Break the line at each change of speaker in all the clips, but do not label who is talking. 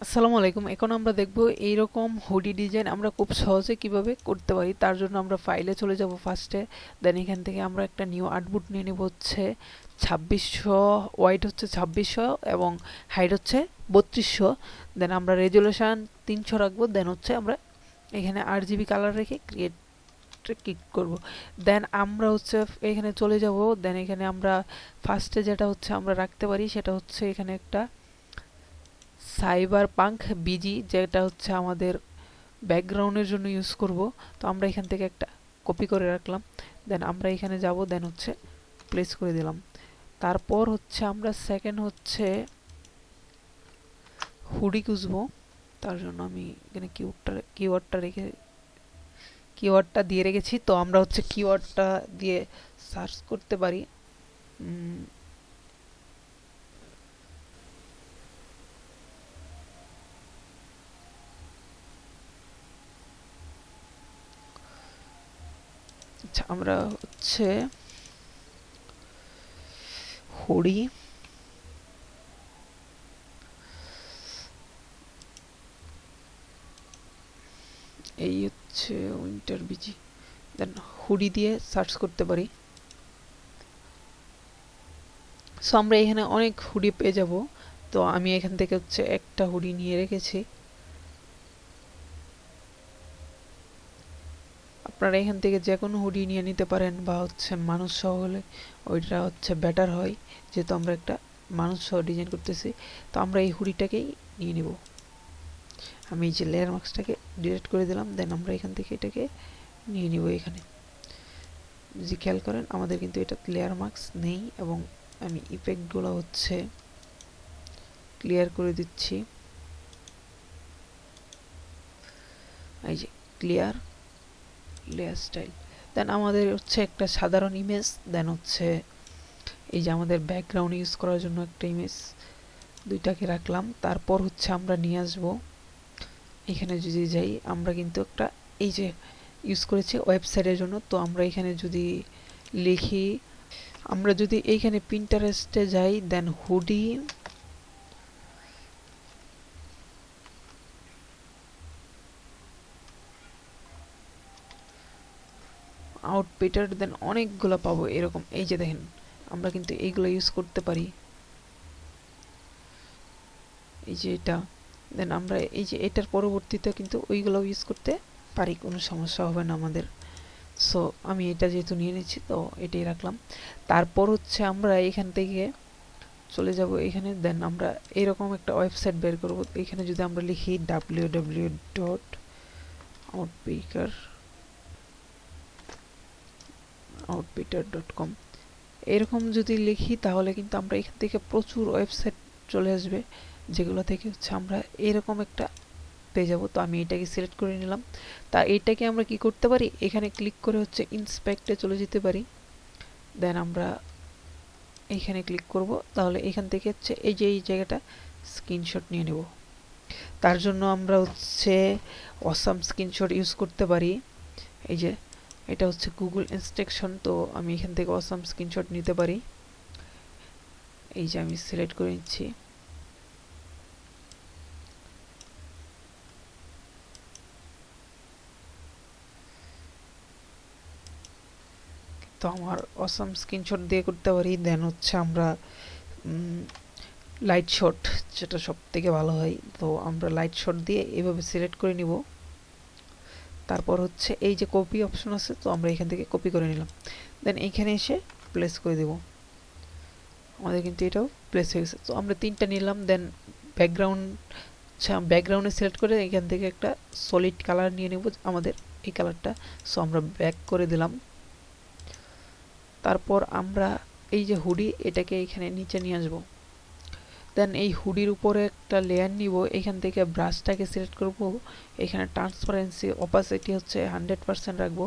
আসসালামু আলাইকুম। এখন আমরা দেখব এইরকম হুডি ডিজাইন আমরা খুব সহজে কিভাবে করতে পারি। তার জন্য আমরা ফাইলে চলে যাব ফার্স্টে। দেন এখান থেকে আমরা একটা নিউ আর্টবোর্ড নিয়ে নেব হচ্ছে 2600, ওয়াইড হচ্ছে 2600 এবং হাইট হচ্ছে 3200। দেন আমরা রেজুলেশন 300 রাখবো। দেন হচ্ছে আমরা এখানে RGB কালার রেখে ক্রিয়েট ক্লিক করব। দেন আমরা হচ্ছে এখানে চলে যাব। দেন এখানে আমরা ফার্স্টে যেটা হচ্ছে আমরা রাখতে পারি সেটা হচ্ছে এখানে একটা সাইবার পাঙ্ক বিজি, যেটা হচ্ছে আমাদের ব্যাকগ্রাউন্ডের জন্য ইউজ করব। তো আমরা এখান থেকে একটা কপি করে রাখলাম। দেন আমরা এখানে যাব, দেন হচ্ছে প্লেস করে দিলাম। তারপর হচ্ছে আমরা সেকেন্ড হচ্ছে হুডি খুঁজবো। তার জন্য আমি এখানে কিওয়ার্ডটা দিয়ে রেখেছি। তো আমরা হচ্ছে কিওয়ার্ডটা দিয়ে সার্চ করতে পারি। আচ্ছা, আমরা হচ্ছে হুডি এই হচ্ছে উইন্টার বিজি, দেন হুডি দিয়ে সার্চ করতে পারি। সো আমরা এখানে অনেক হুডি পেয়ে যাব। তো আমি এখান থেকে হচ্ছে একটা হুডি নিয়ে রেখেছি। আপনারা এখান থেকে যে কোনো হুডি নিয়ে নিতে পারেন, বা হচ্ছে মানুষ সহ হলে ওইটা হচ্ছে বেটার হয়, যেহেতু আমরা একটা মানুষ সহ ডিজাইন করতেছি। তো আমরা এই হুডিটাকেই নিয়ে নিব। আমি এই যে লেয়ার মার্কসটাকে ডিলিট করে দিলাম। দেন আমরা এখান থেকে এটাকে নিয়ে নিব। এখানে যদি খেয়াল করেন আমাদের কিন্তু এটা লেয়ার মার্কস নেই, এবং আমি ইফেক্টগুলো হচ্ছে ক্লিয়ার করে দিচ্ছি। এই যে ক্লিয়ার লেয়ার স্টাইল। দেন আমাদের হচ্ছে একটা সাধারণ ইমেজ, দেন হচ্ছে এই যে আমাদের ব্যাকগ্রাউন্ড ইউজ করার জন্য একটা ইমেজ, দুইটাকে রাখলাম। তারপর হচ্ছে আমরা নিয়ে আসবো এখানে যদি যাই, আমরা কিন্তু একটা এই যে ইউজ করেছি ওয়েবসাইটের জন্য। তো আমরা এখানে যদি লিখি, আমরা যদি এইখানে পিন্টারেস্টে যাই, দেন হুডি আউটফিটার, দেন অনেকগুলো পাবো এরকম। এই যে দেখেন, আমরা কিন্তু এইগুলো ইউজ করতে পারি। এই যে এটা, দেন আমরা এই যে এটার পরবর্তীতে কিন্তু ওইগুলো ইউজ করতে পারি, কোনো সমস্যা হবে না আমাদের। সো আমি এটা যেহেতু নিয়ে নিচ্ছি, তো এটাই রাখলাম। তারপর হচ্ছে আমরা এখান থেকে চলে যাব এখানে। দেন আমরা এরকম একটা ওয়েবসাইট বের করব। এখানে যদি আমরা লিখি www.outfitter.com, এরকম যদি লিখি তাহলে কিন্তু আমরা এখান থেকে প্রচুর ওয়েবসাইট চলে আসবে, যেগুলো থেকে হচ্ছে আমরা এরকম একটা পেয়ে যাব। তো আমি এটাকে সিলেক্ট করে নিলাম। তা এইটাকে আমরা কি করতে পারি, এখানে ক্লিক করে হচ্ছে ইন্সপেক্টে চলে যেতে পারি। দেন আমরা এইখানে ক্লিক করব। তাহলে এখান থেকে হচ্ছে এই যে এই জায়গাটা স্ক্রিনশট নিয়ে নেব। তার জন্য আমরা হচ্ছে অসাম স্ক্রিনশট ইউজ করতে পারি। এই যে এটা হচ্ছে গুগল ইনস্ট্রাকশন। তো আমি এখান থেকে অসাম স্ক্রিনশট নিতে পারি। এই যে আমি সিলেক্ট করে নিচ্ছি। তো আমার অসাম স্ক্রিনশট দিয়ে করতে পারি। দেন হচ্ছে আমরা লাইট শট, যেটা সব থেকে ভালো হয়। তো আমরা লাইট শট দিয়ে এভাবে সিলেক্ট করে নিব। তারপর হচ্ছে এই যে কপি অপশন আছে, তো আমরা এখান থেকে কপি করে নিলাম। দেন এইখানে এসে প্লেস করে দেব। আমাদের কিন্তু এটাও প্লেস হয়ে গেছে। তো আমরা তিনটা নিলাম। দেন ব্যাকগ্রাউন্ড, আচ্ছা ব্যাকগ্রাউন্ডে সিলেক্ট করে এখান থেকে একটা সলিড কালার নিয়ে নেব, আমাদের এই কালারটা। সো আমরা ব্যাক করে দিলাম। তারপর আমরা এই যে হুডি, এটাকে এখানে নিচে নিয়ে আসবো। দেন এই হুডির উপরে একটা লেয়ার নিব। এখান থেকে ব্রাশটাকে সিলেক্ট করব। এখানে ট্রান্সপারেন্সি অপাসিটি হচ্ছে 100% রাখবো।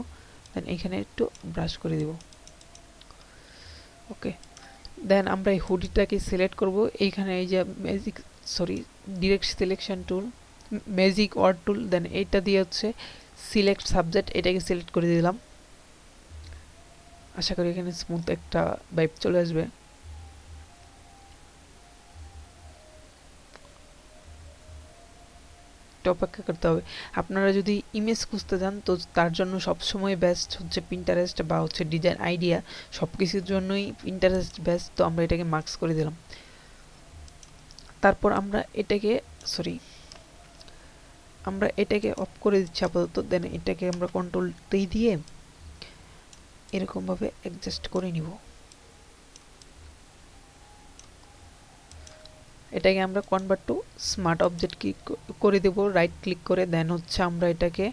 দেন এখানে একটু ব্রাশ করে দিব। ওকে, দেন আমরা এই হুডিটাকে সিলেক্ট করব। এইখানে এই যে direct selection tool, magic wand tool, then এইটা দিয়ে হচ্ছে সিলেক্ট সাবজেক্ট, এটাকে সিলেক্ট করে দিলাম। আশা করি এখানে স্মুথ একটা ভাইব চলে আসবে। একটু অপেক্ষা করতে হবে। আপনারা যদি ইমেজ খুঁজতে যান তো তার জন্য সবসময় বেস্ট হচ্ছে পিন্টারেস্ট বা হচ্ছে ডিজাইন আইডিয়া, সব কিছুর জন্যই পিন্টারেস্ট বেস্ট। তো আমরা এটাকে মার্কস করে দিলাম। তারপর আমরা এটাকে অফ করে দিচ্ছি আপাতত। দেন এটাকে আমরা কন্ট্রোল টি দিয়ে এরকমভাবে অ্যাডজাস্ট করে নিব। এটাকে আমরা convert to smart object click করে দেব রাইট ক্লিক করে। দেন হচ্ছে আমরা এটাকে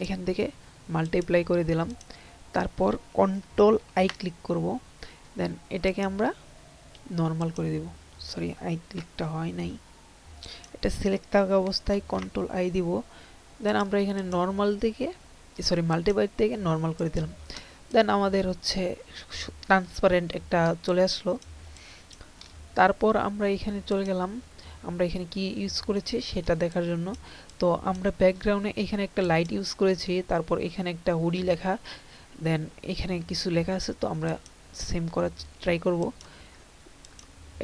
এখান থেকে মাল্টিপ্লাই করে দিলাম। তারপর কন্ট্রোল আই ক্লিক করব। দেন এটাকে আমরা নর্মাল করে দেব। সরি, আই ক্লিকটা হয় নাই, এটা সিলেক্ট থাকা অবস্থায় কন্ট্রোল আই দিব। দেন আমরা এখানে নর্মাল থেকে মাল্টিপ্লাই থেকে নর্মাল করে দিলাম। দেন আমাদের হচ্ছে ট্রান্সপারেন্ট একটা চলে আসলো। তারপর আমরা এখানে চলে গেলাম, আমরা এখানে কি ইউজ করেছি সেটা দেখার জন্য। তো আমরা ব্যাকগ্রাউন্ডে এখানে একটা লাইট ইউজ করেছি, তারপর এখানে একটা হুডি লেখা, দেন এখানে কিছু লেখা আছে। তো আমরা সেম করার ট্রাই করব।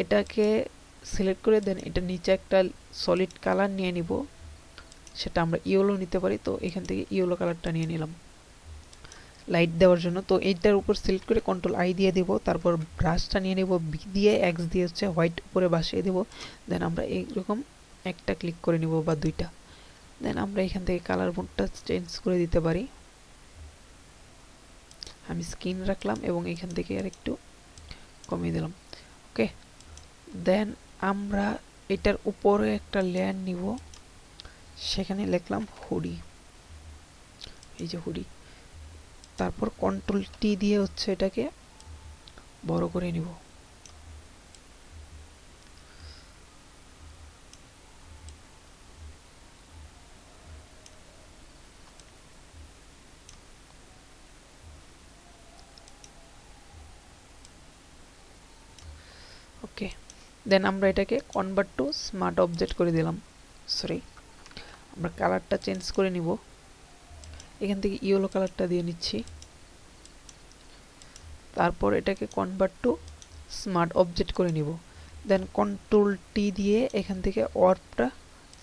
এটাকে সিলেক্ট করে দেন এটা নিচে একটা সলিড কালার নিয়ে নিব, সেটা আমরা ইয়েলো নিতে পারি। তো এখান থেকে ইয়েলো কালারটা নিয়ে নিলাম লাইট দেওয়ার জন্য। তো এইটার উপর সিলেক্ট করে কন্ট্রোল আই দিয়ে দেব। তারপর ব্রাশটা নিয়ে নেব, বি দিয়ে এক্স দিয়ে হচ্ছে হোয়াইট উপরে বসিয়ে দেব। দেন আমরা এইরকম একটা ক্লিক করে নিব বা দুইটা। দেন আমরা এখান থেকে কালার মোডটা চেঞ্জ করে দিতে পারি। আমি স্কিন রাখলাম এবং এখান থেকে আর একটু কমিয়ে দিলাম। ওকে, দেন আমরা এটার উপরে একটা লেয়ার নিব, সেখানে লিখলাম হুডি, এই যে হুডি। তারপর কন্ট্রোল টি দিয়ে হচ্ছে এটাকে বড় করে নিব। ওকে, দেন আমরা এটাকে কনভার্ট টু স্মার্ট অবজেক্ট করে দিলাম। সরি, আমরা কালারটা চেঞ্জ করে নিব। এখান থেকে ইয়েলো কালারটা দিয়ে নিচ্ছি। তারপর এটাকে কনভার্ট টু স্মার্ট অবজেক্ট করে নিব। দেন কন্ট্রোল টি দিয়ে এখান থেকে ওয়ার্পটা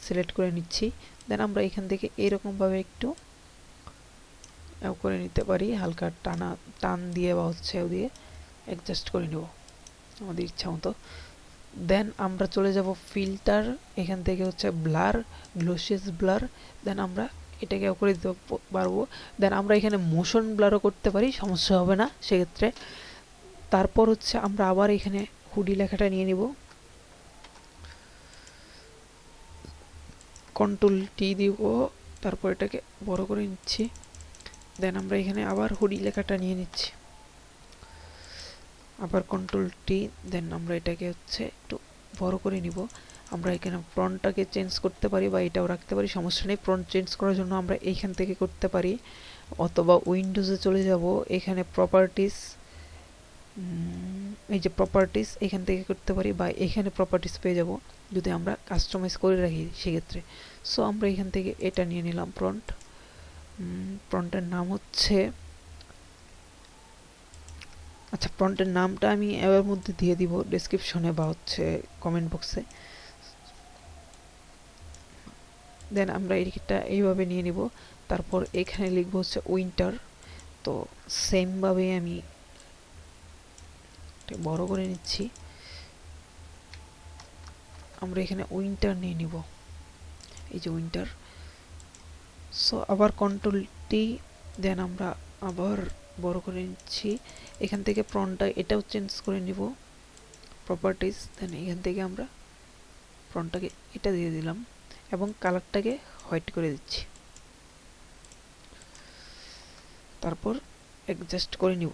সিলেক্ট করে নিচ্ছি। দেন আমরা এখান থেকে এরকমভাবে একটু করে নিতে পারি, হালকা টান দিয়ে বা হচ্ছে দিয়ে অ্যাডজাস্ট করে নেব আমাদের ইচ্ছা মতো। দেন আমরা চলে যাব ফিল্টার, এখান থেকে হচ্ছে ব্লার, গ্লোসিয়াস ব্লার। দেন আমরা এটাকে করে দিতে পারবো। দেন আমরা এখানে মোশন ব্লারও করতে পারি, সমস্যা হবে না সেক্ষেত্রে। তারপর হচ্ছে আমরা আবার এখানে হুডি লেখাটা নিয়ে নিব, কন্ট্রোল টি দিব, তারপর এটাকে বড় করে নিচ্ছি। দেন আমরা এখানে আবার হুডি লেখাটা নিয়ে নিচ্ছি, আবার কন্ট্রোল টি। দেন আমরা এটাকে হচ্ছে একটু বড় করে নিব। আমরা এখানে ফ্রন্টটাকে চেঞ্জ করতে পারি বা এটাও রাখতে পারি, সমস্যা নেই। ফ্রন্ট চেঞ্জ করার জন্য আমরা এইখান থেকে করতে পারি, অথবা উইন্ডোজে চলে যাব, এখানে প্রপার্টিস, এই যে প্রপার্টিস, এখান থেকে করতে পারি, বা এখানে প্রপার্টিস পেয়ে যাব যদি আমরা কাস্টমাইজ করে রাখি সেক্ষেত্রে। সো আমরা এখান থেকে এটা নিয়ে নিলাম ফ্রন্টের নাম হচ্ছে, আচ্ছা ফ্রন্টের নামটা আমি এর মধ্যে দিয়ে দিব ডেসক্রিপশনে বা হচ্ছে কমেন্ট বক্সে। দেন আমরা এটা এইভাবে নিয়ে নিব। তারপর এখানে লিখবো হচ্ছে উইন্টার। তো সেমভাবে আমি বড় করে নিচ্ছি। আমরা এখানে উইন্টার নিয়ে নিব, এই যে উইন্টার। সো আবার কন্ট্রোল টি, দেন আমরা আবার বড় করে নিচ্ছি। এখান থেকে ফ্রন্টটা এটাও চেঞ্জ করে নিব, প্রপার্টিস। দেন এখান থেকে আমরা ফ্রন্টটাকে এটা দিয়ে দিলাম এবং কালারটাকে হোয়াইট করে দিচ্ছি। তারপর অ্যাডজাস্ট করে নিব।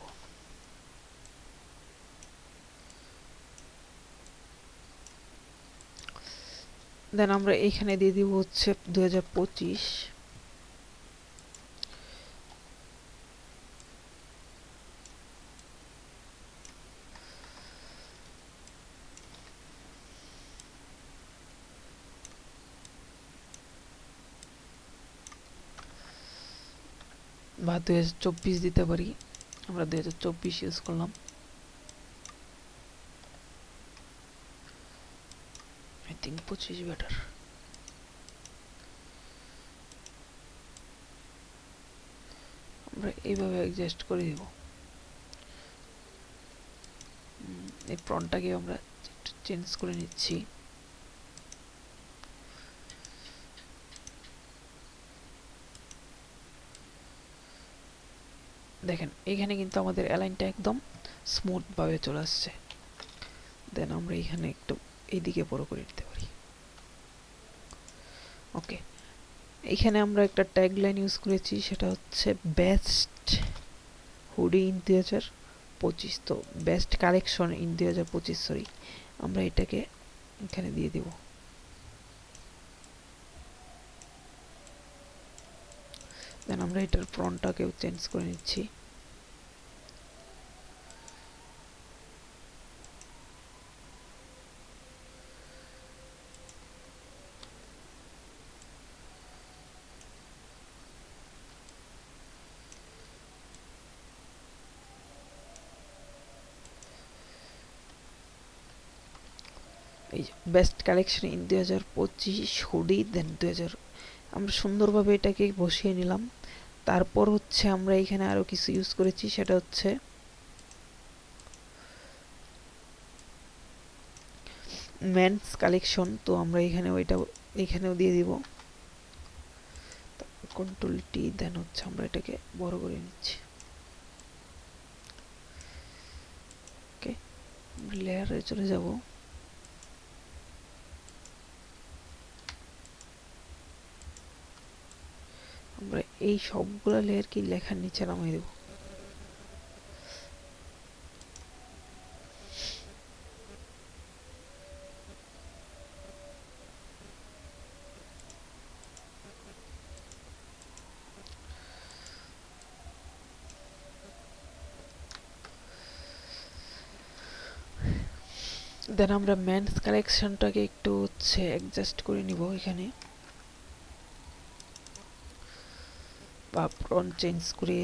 দেন আমরা এইখানে দিয়ে দিব হচ্ছে 2025। বা 2024 দিতে পারি, আমরা 2024 ইউজ করলাম। I think 25 better. আমরা এইভাবে অ্যাডজাস্ট করে দিব। এই ফন্টটাকে আমরা একটু চেঞ্জ করে নিচ্ছি। দেখেন এখানে কিন্তু আমাদের অ্যালাইনটা একদম স্মুথ ভাবে চলে আসছে। দেন আমরা এখানে একটু এইদিকে বড় করে নিতে পারি। ওকে, এখানে আমরা একটা ট্যাগলাইন ইউজ করেছি, সেটা হচ্ছে বেস্ট হুডি ইন 2025। তো বেস্ট কালেকশন ইন 2025, সরি, আমরা এটাকে এখানে দিয়ে দিব। দেন আমরা এটার ফন্টটাকেও চেঞ্জ করে নিচ্ছি। এই বেস্ট কালেকশন ইন 2025 হুডি, দেন 2000 আমরা সুন্দরভাবে এটাকে বসিয়ে নিলাম। তারপর হচ্ছে আমরা এখানে আরো কিছু ইউজ করেছি, সেটা হচ্ছে মেন্স কালেকশন। তো আমরা এখানে ওইটা এখানেও দিয়ে দিব, কন্ট্রোল টি, দেন হচ্ছে আমরা এটাকে বড় করে নিচ্ছি। ওকে, লেয়ারে চলে যাব। আমরা এই সবগুলা লেয়ার কি লেখার নিচে নামিয়ে দেব। দেন আমরা মেন্স কালেকশনটাকে একটু হচ্ছে অ্যাডজাস্ট করে নিব এখানে, বা ফন্ট চেঞ্জ করে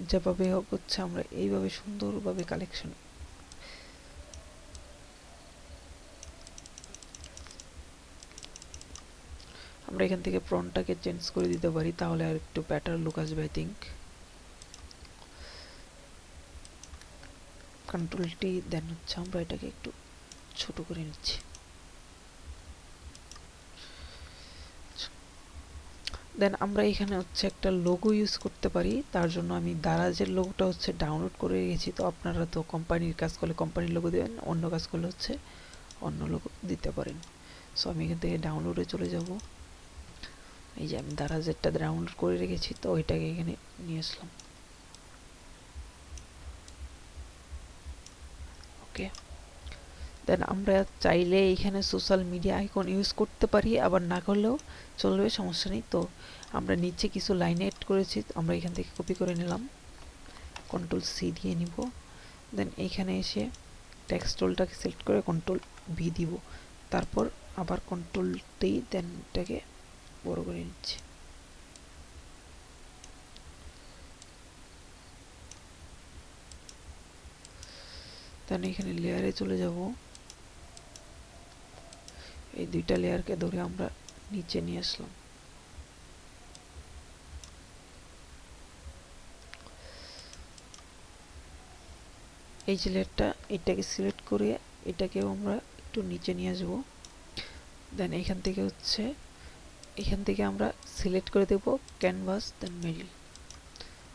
যেভাবে হোক হচ্ছে আমরা এইভাবে সুন্দরভাবে কালেকশন। আমরা এখান থেকে ফন্টটাকে চেঞ্জ করে দিতে পারি, তাহলে আর একটু বেটার লুক আসবে আই থিঙ্ক। কন্ট্রোল টি, দেন হচ্ছে আমরা এটাকে একটু ছোট করে নিচ্ছি। দেন আমরা এখানে হচ্ছে একটা লোগো ইউজ করতে পারি, তার জন্য আমি দারাজের লোগোটা হচ্ছে ডাউনলোড করে রেখেছি। তো আপনারা তো কোম্পানির কাজ করলে কোম্পানির লোগো দেবেন, অন্য কাজ করলে হচ্ছে অন্য লোগো দিতে পারেন। সো আমি এখান থেকে ডাউনলোডে চলে যাব। এই যে আমি দারাজেরটা ডাউনলোড করে রেখেছি, তো ওইটাকে এখানে নিয়ে আসলাম। ওকে, দেন আমরা চাইলে এখানে সোশ্যাল মিডিয়া আইকন ইউজ করতে পারি, আবার না করলেও চলবে, সমস্যা নেই। তো আমরা নিচে কিছু লাইন এড করেছি, আমরা এখান থেকে কপি করে নিলাম, কন্ট্রোল সি দিয়ে নিব। দেন এইখানে এসে টেক্সট টুলটাকে সিলেক্ট করে কন্ট্রোল ভি দিব, তারপর আবার কন্ট্রোল টি, দেন এটাকে বড় করে নিচ্ছি। দেন এখানে লেয়ারে চলে যাব। এই দুইটা লেয়ারকে ধরে আমরা নিচে নিয়ে আসলাম। এই যে লেয়ারটা, এটাকে সিলেক্ট করে এটাকেও আমরা একটু নিচে নিয়ে আসব। দেন এখান থেকে হচ্ছে এখান থেকে আমরা সিলেক্ট করে দেব ক্যানভাস, দেন মিডল।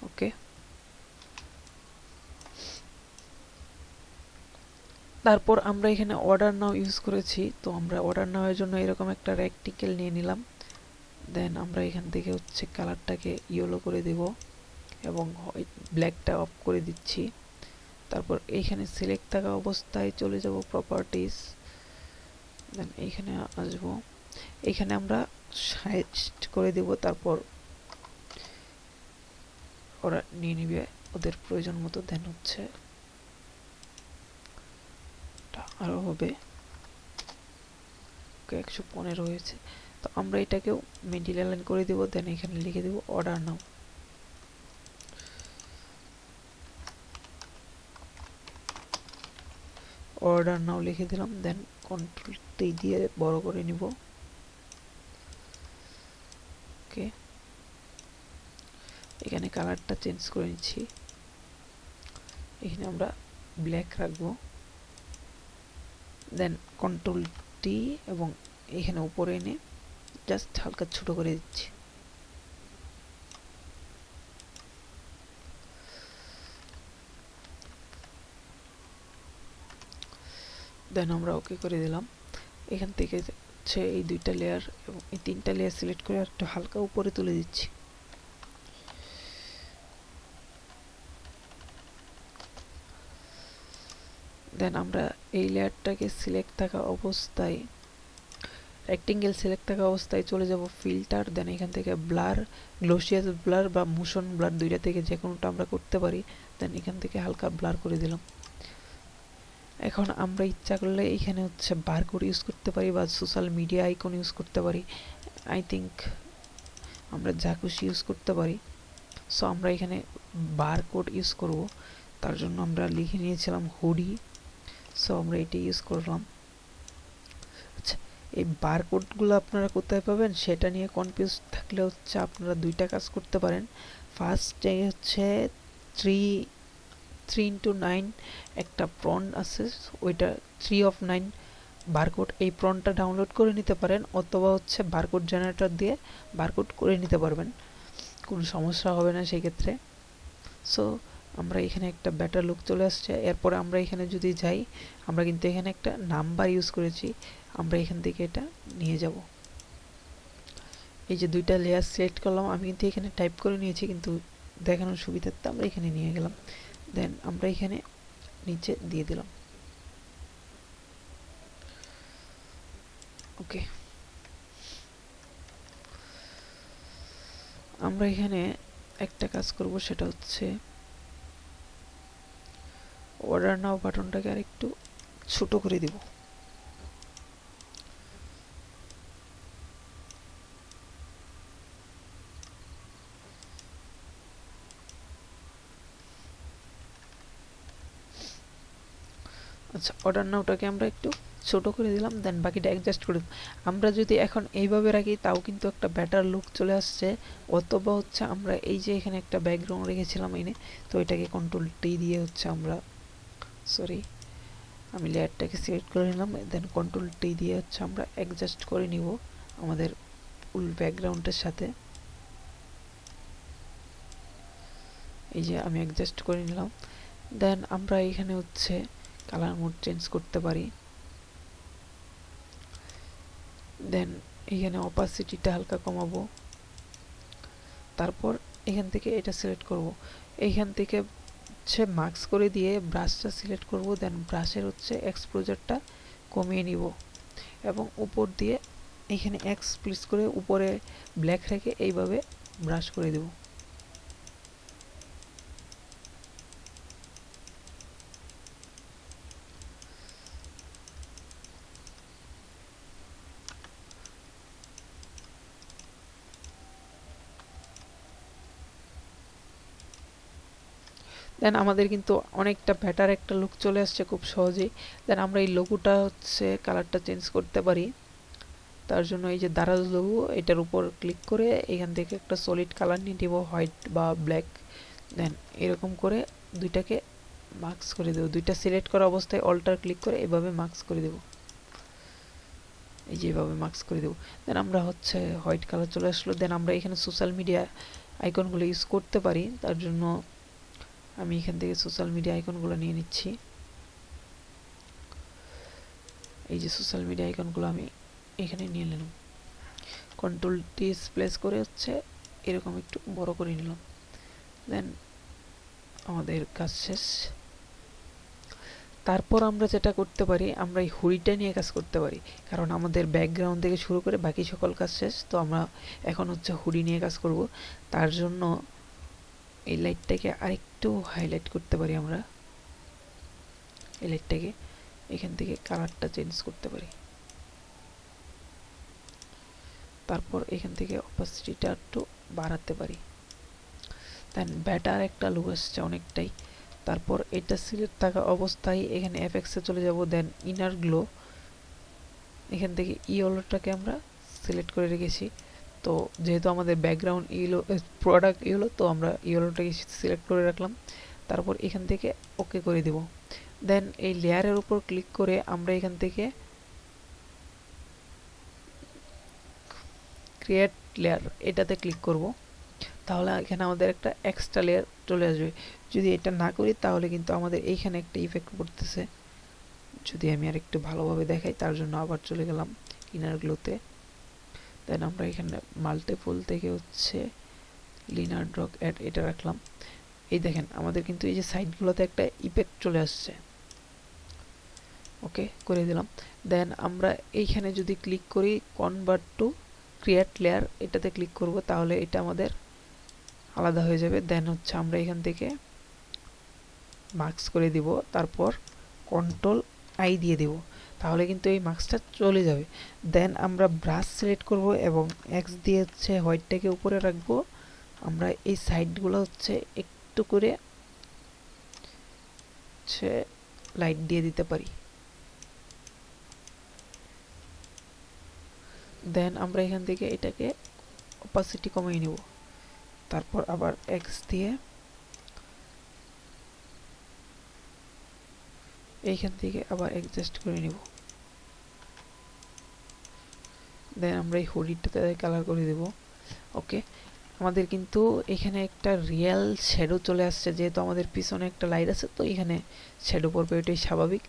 ওকে, তারপর আমরা এখানে অর্ডার নাও ইউজ করেছি। তো আমরা অর্ডার নাওয়ের জন্য এরকম একটা রেক্টিকেল নিয়ে নিলাম। দেন আমরা এখান থেকে হচ্ছে কালারটাকে ইয়েলো করে দেব এবং ব্ল্যাকটা অফ করে দিচ্ছি। তারপর এইখানে সিলেক্ট থাকা অবস্থায় চলে যাব প্রপার্টিজ, দেন এইখানে আসব, এইখানে আমরা সাইজ করে দেব, তারপর ওরা নিয়ে নিবে ওদের প্রয়োজন মতো। দেন হচ্ছে আরো হবে 115 হয়েছে। তো আমরা এটাকেও মিডল অ্যালাইন করে দেব, দেন এখানে লিখে দেব অর্ডার নাও। অর্ডার নাও লিখে দিলাম, দেন কন্ট্রোল টি দিয়ে বড় করে নিব। ওকে, এখানে কালারটা চেঞ্জ করে নিচ্ছি, এখানে আমরা ব্ল্যাক রাখবো, দেন কন্ট্রোল টি এবং এখানে উপরে এনে জাস্ট হালকা ছোট করে দিচ্ছি। দেন আমরা ওকে করে দিলাম। এখান থেকে হচ্ছে এই দুইটা লেয়ার এবং এই তিনটা লেয়ার সিলেক্ট করে একটু হালকা উপরে তুলে দিচ্ছি। দেন আমরা এই লেয়ারটাকে সিলেক্ট থাকা অবস্থায়, রেক্টেঙ্গেল সিলেক্ট থাকা অবস্থায় চলে যাব ফিল্টার, দেন এখান থেকে ব্লার, গ্লোসিয়াস ব্লার বা মোশন ব্লার, দুইটা থেকে যে কোনোটা আমরা করতে পারি। দেন এখান থেকে হালকা ব্লার করে দিলাম। এখন আমরা ইচ্ছা করলে এখানে হচ্ছে বারকোড ইউজ করতে পারি বা সোশ্যাল মিডিয়া আইকন ইউজ করতে পারি। আই থিঙ্ক আমরা যা খুশি ইউজ করতে পারি। সো আমরা এখানে বারকোড ইউজ করব, তার জন্য আমরা লিখে নিয়েছিলাম হুডি। সো আমরা এটি ইউজ করলাম। আচ্ছা, এই বারকোডগুলো আপনারা কোথায় পাবেন সেটা নিয়ে কনফিউজ থাকলে হচ্ছে আপনারা দুইটা কাজ করতে পারেন। ফার্স্টে হচ্ছে 3x9 একটা প্রন আছে, ওইটা 3 of 9 বারকোড, এই প্রনটা ডাউনলোড করে নিতে পারেন, অথবা হচ্ছে বারকোড জেনারেটর দিয়ে বারকোড করে নিতে পারবেন, কোনো সমস্যা হবে না সেই ক্ষেত্রে। সো আমরা এখানে একটা বেটার লুক চলে আসছে। এরপরে আমরা এখানে যদি যাই, আমরা কিন্তু এখানে একটা নাম্বার ইউজ করেছি, আমরা এখান থেকে এটা নিয়ে যাব। এই যে দুইটা লেয়ার সিলেক্ট করলাম, আমি কিন্তু এখানে টাইপ করে নিয়েছি, কিন্তু দেখানোর সুবিধার্থে আমরা এখানে নিয়ে গেলাম। দেন আমরা এখানে নিচে দিয়ে দিলাম। ওকে, আমরা এখানে একটা কাজ করব, সেটা হচ্ছে অর্ডার নাও বাটনটাকে আরেকটু ছোট করে দিব। আচ্ছা, অর্ডার নাওটাকে আমরা একটু ছোট করে দিলাম, দেন বাকিটা অ্যাডজাস্ট করে দিলাম। আমরা যদি এখন এইভাবে রাখি তাও কিন্তু একটা বেটার লুক চলে আসছে। অথবা হচ্ছে আমরা এই যে এখানে একটা ব্যাকগ্রাউন্ড রেখেছিলাম এনে, তো এটাকে কন্ট্রোল টি দিয়ে হচ্ছে আমরা, সরি আমি লেয়ারটাকে সিলেক্ট করে নিলাম, দেন কন্ট্রোল টি দিয়ে হচ্ছে আমরা অ্যাডজাস্ট করে নিব আমাদের ফুল ব্যাকগ্রাউন্ডের সাথে। এই যে আমি অ্যাডজাস্ট করে নিলাম। দেন আমরা এখানে হচ্ছে কালার মোড চেঞ্জ করতে পারি। দেন এখানে অপাসিটিটা হালকা কমাবো, তারপর এখান থেকে এটা সিলেক্ট করব, এইখান থেকে হচ্ছে মার্কস করে দিয়ে ব্রাশটা সিলেক্ট করব, দেন ব্রাশের হচ্ছে এক্সপোজারটা কমিয়ে নিব এবং উপর দিয়ে এখানে এক্স প্লেস করে উপরে ব্ল্যাক রেখে এইভাবে ব্রাশ করে দেব। দেন আমাদের কিন্তু অনেকটা বেটার একটা লুক চলে আসছে খুব সহজেই। দেন আমরা এই লোগোটা হচ্ছে কালারটা চেঞ্জ করতে পারি, তার জন্য এই যে দারাজ লোগো, এটার উপর ক্লিক করে এখান থেকে একটা সলিড কালার নিয়ে দিব, হোয়াইট বা ব্ল্যাক। দেন এরকম করে দুইটাকে মার্কস করে দেবো, দুইটা সিলেক্ট করা অবস্থায় অল্টার ক্লিক করে এভাবে মার্কস করে দেবো, এই যে এভাবে মার্কস করে দেবো। দেন আমরা হচ্ছে হোয়াইট কালার চলে আসলো। দেন আমরা এখানে সোশ্যাল মিডিয়া আইকনগুলো ইউজ করতে পারি, তার জন্য আমি এখান থেকে সোশ্যাল মিডিয়া আইকনগুলো নিয়ে নিচ্ছি। এই যে সোশ্যাল মিডিয়া আইকনগুলো আমি এখানে নিয়ে নিলাম, কন্ট্রোল টি প্লেস করে হচ্ছে এরকম একটু বড় করে নিলাম। দেন আমাদের কাজ শেষ। তারপর আমরা যেটা করতে পারি, আমরা এই হুডিটা নিয়ে কাজ করতে পারি, কারণ আমাদের ব্যাকগ্রাউন্ড থেকে শুরু করে বাকি সকল কাজ শেষ। তো আমরা এখন হচ্ছে হুডি নিয়ে কাজ করব, তার জন্য এই লাইটটাকে আরেকটু হাইলাইট করতে পারি। আমরা এই লাইটটাকে এখান থেকে কালারটা চেঞ্জ করতে পারি, তারপর এখান থেকে অপাসিটিটা একটু বাড়াতে পারি। দেন বেটার একটা লুক আসছে অনেকটাই। তারপর এটা সিলেক্ট থাকা অবস্থায় এখানে এফএক্সে চলে যাব, দেন ইনার গ্লো, এখান থেকে ইয়েলোটাকে আমরা সিলেক্ট করে রেখেছি, তো যেহেতু আমাদের ব্যাকগ্রাউন্ড ইয়েলো প্রোডাক্ট ইয়েলো, তো আমরা ইয়েলোটাকে সিলেক্ট করে রাখলাম। তারপর এখান থেকে ওকে করে দেব। দেন এই লেয়ারের উপর ক্লিক করে আমরা এখান থেকে ক্রিয়েট লেয়ার এটাতে ক্লিক করব। তাহলে এখানে আমাদের একটা এক্সট্রা লেয়ার চলে আসবে। যদি এটা না করি তাহলে কিন্তু আমাদের এইখানে একটা ইফেক্ট পড়তেছে। যদি আমি আর একটু ভালোভাবে দেখাই, তার জন্য আবার চলে গেলাম ইনার গ্লোতে। দেন আমরা এখানে মাল্টিপল থেকে হচ্ছে লিনার ড্রগ অ্যাড এটা রাখলাম। এই দেখেন আমাদের কিন্তু এই যে সাইডগুলোতে একটা ইফেক্ট চলে আসছে। ওকে করে দিলাম। দেন আমরা এইখানে যদি ক্লিক করি কনভার্ট টু ক্রিয়েট লেয়ার এটাতে ক্লিক করব, তাহলে এটা আমাদের আলাদা হয়ে যাবে। দেন হচ্ছে আমরা এখান থেকে মার্কস করে দিব, তারপর কন্ট্রোল আই দিয়ে দেব, তাহলে কিন্তু এই মার্কসটা চলে যাবে। দেন আমরা ব্রাশ সিলেক্ট করব এবং এক্স দিয়ে হচ্ছে হোয়াইটটাকে উপরে রাখবো। আমরা এই সাইডগুলো হচ্ছে একটু করে হচ্ছে লাইট দিয়ে দিতে পারি। দেন আমরা এখান থেকে এটাকে অপাসিটি কমিয়ে নিব, তারপর আবার এক্স দিয়ে এইখান থেকে আবার অ্যাডজাস্ট করে নিব। দেন আমরা এই হুডিটাতে কালার করে দেব। ওকে, আমাদের কিন্তু এখানে একটা রিয়েল শ্যাডো চলে আসছে, যেহেতু আমাদের পিছনে একটা লাইট আছে, তো এখানে শ্যাডো পড়বে, এটাই স্বাভাবিক।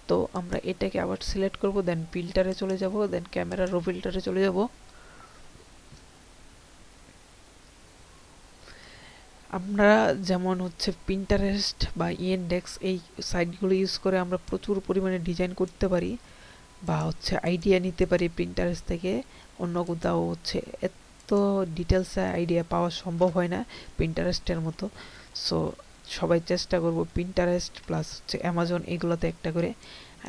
তো আমরা এটাকে আবার সিলেক্ট করব, দেন ফিল্টারে চলে যাব, দেন ক্যামেরা রো ফিল্টারে চলে যাব। আমরা যেমন হচ্ছে পিন্টারেস্ট বা ইনডেক্স এই সাইটগুলো ইউজ করে আমরা প্রচুর পরিমাণে ডিজাইন করতে পারি, বা হচ্ছে আইডিয়া নিতে পারি পিন্টারেস্ট থেকে। অন্য কোথাও হচ্ছে এত ডিটেলসে আইডিয়া পাওয়া সম্ভব হয় না পিন্টারেস্টের মতো। সো সবাই চেষ্টা করব পিন্টারেস্ট প্লাস হচ্ছে অ্যামাজন এগুলোতে একটা করে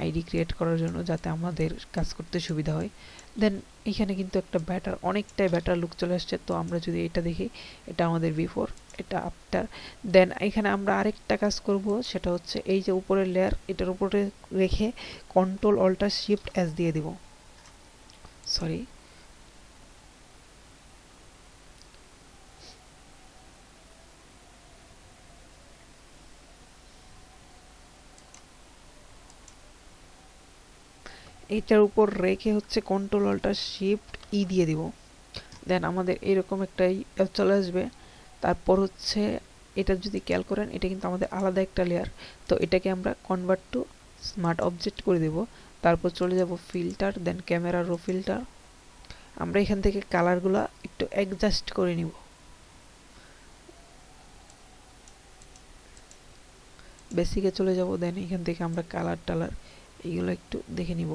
আইডি ক্রিয়েট করার জন্য, যাতে আমাদের কাজ করতে সুবিধা হয়। দেন এখানে কিন্তু একটা অনেকটাই ব্যাটার লুক চলে আসছে। তো আমরা যদি এটা দেখি, এটা আমাদের বিফোর, এটা আফটার। দেন এখানে আমরা আরেকটা কাজ করব, সেটা হচ্ছে এই যে উপরের লেয়ার এটার উপরে রেখে কন্ট্রোল অল্টার শিফট এস দিয়ে দিব। সরি, এইটার উপর রেখে হচ্ছে কন্ট্রোল অল্টার শিফট ই দিয়ে দিব। দেন আমাদের এরকম একটা চলে আসবে। তারপর হচ্ছে এটা যদি খেয়াল করেন, এটা কিন্তু আমাদের আলাদা একটা লেয়ার। তো এটাকে আমরা কনভার্ট টু স্মার্ট অবজেক্ট করে দেব। তারপর চলে যাব ফিল্টার, দেন ক্যামেরা রো ফিল্টার। আমরা এখান থেকে কালারগুলো একটু অ্যাডজাস্ট করে নিব। বেসিকে চলে যাব, দেন এখান থেকে আমরা কালার টালার এইগুলো একটু দেখে নিব।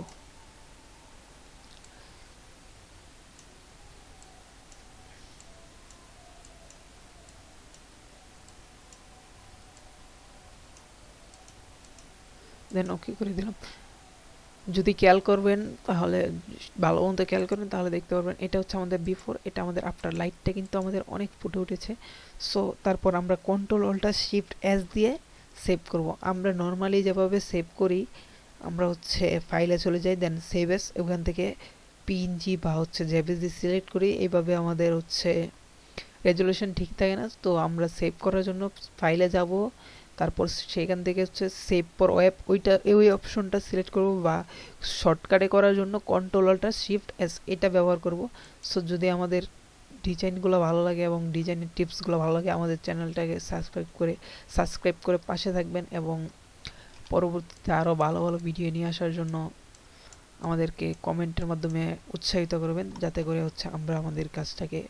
দেন ওকে করে দিলাম। যদি খেয়াল করবেন তাহলে, ভালো মতো খেয়াল করবেন তাহলে দেখতে পারবেন এটা হচ্ছে আমাদের বিফোর, এটা আমাদের আফটার। লাইটটা কিন্তু আমাদের অনেক ফুটে উঠেছে। সো তারপর আমরা কন্ট্রোল অল্টার শিফট এস দিয়ে সেভ করব। আমরা নর্মালি যেভাবে সেভ করি, আমরা হচ্ছে ফাইলে চলে যাই, দেন সেভ এস, ওখান থেকে পিএনজি বা হচ্ছে জেপিজি সিলেক্ট করি। এইভাবে আমাদের হচ্ছে রেজুলেশন ঠিক থাকে না। তো আমরা সেভ করার জন্য ফাইলে যাব, তারপর সেখান থেকে হচ্ছে সেভ ফর ওয়েব ওই অপশনটা সিলেক্ট করব, বা শর্টকাটে করার জন্য কন্ট্রোল অল্টার শিফট এস এটা ব্যবহার করব। সো যদি আমাদের ডিজাইনগুলো ভালো লাগে এবং ডিজাইনের টিপসগুলো ভালো লাগে, আমাদের চ্যানেলটাকে সাবস্ক্রাইব করে পাশে থাকবেন, এবং পরবর্তীতে আরও ভালো ভালো ভিডিও নিয়ে আসার জন্য আমাদেরকে কমেন্টের মাধ্যমে উৎসাহিত করবেন, যাতে করে হচ্ছে আমরা আমাদের কাজটাকে